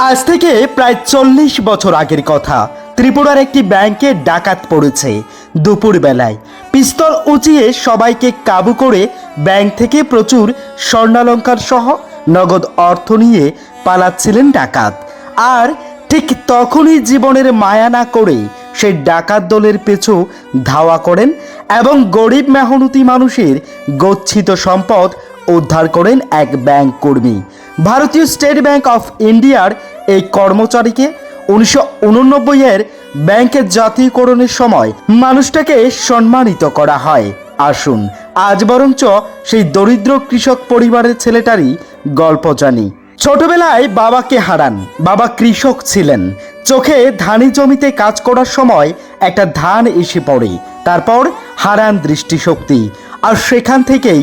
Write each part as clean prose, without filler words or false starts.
আজ থেকে প্রায় 40 বছর আগের কথা। ত্রিপুরার একটি ব্যাংকে ডাকাত পড়েছে। দুপুর বেলায় পিস্তল উঁচিয়ে সবাইকে কাবু করে ব্যাংক থেকে প্রচুর স্বর্ণালঙ্কার সহ নগদ অর্থ নিয়ে পালাচ্ছিলেন ডাকাত। আর ঠিক তখনই জীবনের মায়া না করে সেই ডাকাত দলের পিছু ধাওয়া করেন এবং গরিব মেহনতি মানুষের গচ্ছিত সম্পদ উদ্ধার করেন এক ব্যাংক কর্মী। ভারতীয় স্টেট ব্যাংক অফ ইন্ডিয়ার এই কর্মচারীকে 1989-এর ব্যাংকের জাতীয়করণের সময় মানুষটাকে সম্মানিত করা হয়। আসুন আজ বরঞ্চ সেই দরিদ্র কৃষক পরিবারের ছেলেটারই গল্প জানি। ছোটবেলায় বাবাকে হারান। বাবা কৃষক ছিলেন। চোখে ধানি জমিতে কাজ করার সময় একটা ধান এসে পড়ে। তারপর হারান দৃষ্টিশক্তি, আর সেখান থেকেই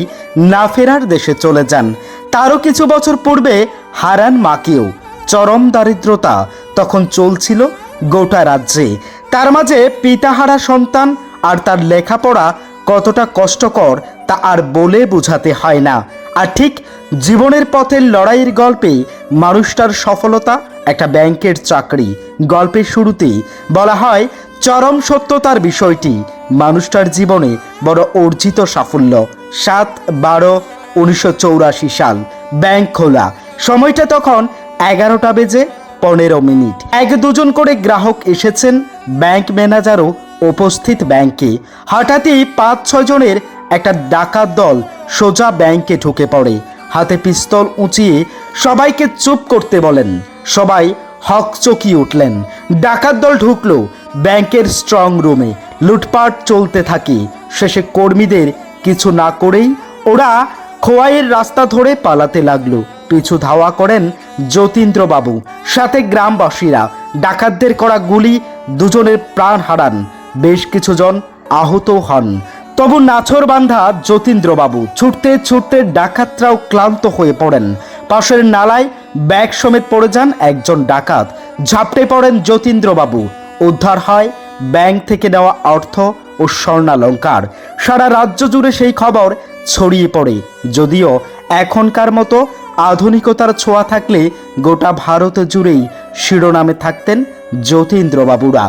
না ফেরার দেশে চলে যান। তারও কিছু বছর পূর্বে হারান মাকেও। চরম দারিদ্রতা তখন চলছিল গোটা রাজ্যে। তার মাঝে পিতাহারা সন্তান আর তার লেখাপড়া কতটা কষ্টকর তা আর বলে বোঝাতে হয় না। আর ঠিক জীবনের পথের লড়াইয়ের গল্পে মানুষটার সফলতা একটা ব্যাংকের চাকরি। গল্পের শুরুতেই বলা হয় চরম সত্যতার বিষয়টি। মানুষটার জীবনে বড় অর্জিত সাফল্য। 7/12/1984 সাল। ব্যাংক খোলা। সময়টা তখন 11টা বেজে 15 মিনিট। 1-2 করে গ্রাহক এসেছেন। ব্যাংক ম্যানেজারও উপস্থিত ব্যাংকে। হঠাৎই 5-6 জনের একটা ডাকাত দল সোজা ব্যাংকে ঢুকে পড়ে। হাতে পিস্তল উঁচিয়ে সবাইকে চুপ করতে বলেন। সবাই হকচকিয়ে উঠলেন। ডাকাত দল ঢুকলো ব্যাংকের স্ট্রং রুমে। লুটপাট চলতে থাকে। শেষে কর্মীদের কিছু না করেই ওরা খোয়াইয়ের রাস্তা ধরে পালাতে লাগলো। পিছু ধাওয়া করেন যতীন্দ্রবাবু, সাথে গ্রামবাসীরা। ডাকাতদের করা গুলি 2 জনের প্রাণ হারান। বেশ কিছুজন আহত হন। তবু নাছর বান্ধা যতীন্দ্রবাবু। ছুটতে ছুটতে ডাকাতরাও ক্লান্ত হয়ে পড়েন। পাশের নালায় ব্যাগ সমেত পড়ে যান একজন ডাকাত। ঝাপটে পড়েন যতীন্দ্রবাবু। উদ্ধার হয় ব্যাংক থেকে নেওয়া অর্থ ও স্বর্ণালঙ্কার। সারা রাজ্য জুড়ে সেই খবর ছড়িয়ে পড়ে। যদিও এখনকার মতো আধুনিকতার ছোঁয়া থাকলে গোটা ভারত জুড়েই শিরোনামে থাকতেন যতীন্দ্রবাবুরা।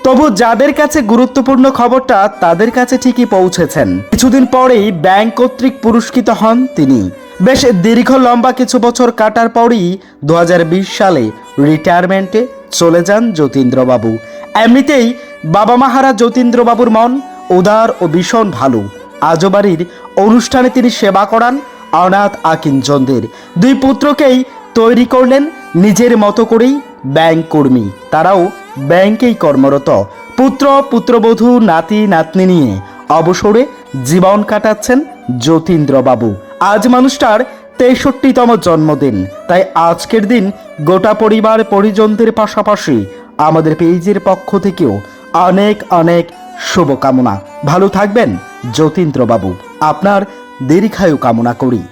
তবু যাদের কাছে গুরুত্বপূর্ণ খবরটা তাদের কাছে ঠিকই পৌঁছেছেন। কিছুদিন পরেই ব্যাংক কর্তৃক পুরস্কৃত হন তিনি। বেশ দীর্ঘ লম্বা কিছু বছর কাটার পরই 2020 সালে রিটায়ারমেন্টে চলে যান যতীন্দ্রবাবু। এমনিতেই বাবা মাহারা যতীন্দ্রবাবুর মন উদার ও ভীষণ ভালো। আজও বাড়ির অনুষ্ঠানে তিনি সেবা করান অনাথ আকিঞ্জনদের। 2 পুত্রকেই তৈরি করলেন নিজের মতো করেই ব্যাংক কর্মী। তারাও ব্যাংকেই কর্মরত। পুত্র পুত্রবধূ নাতি নাতনি নিয়ে অবসরে জীবন কাটাচ্ছেন যতীন্দ্রবাবু। আজ মানুষটার 63তম জন্মদিন। তাই আজকের দিন গোটা পরিবার পরিজনদের পাশাপাশি আমাদের পেজের পক্ষ থেকেও অনেক অনেক শুভকামনা। ভালো থাকবেন যতীন্দ্রবাবু। আপনার দীর্ঘায়ু কামনা করি।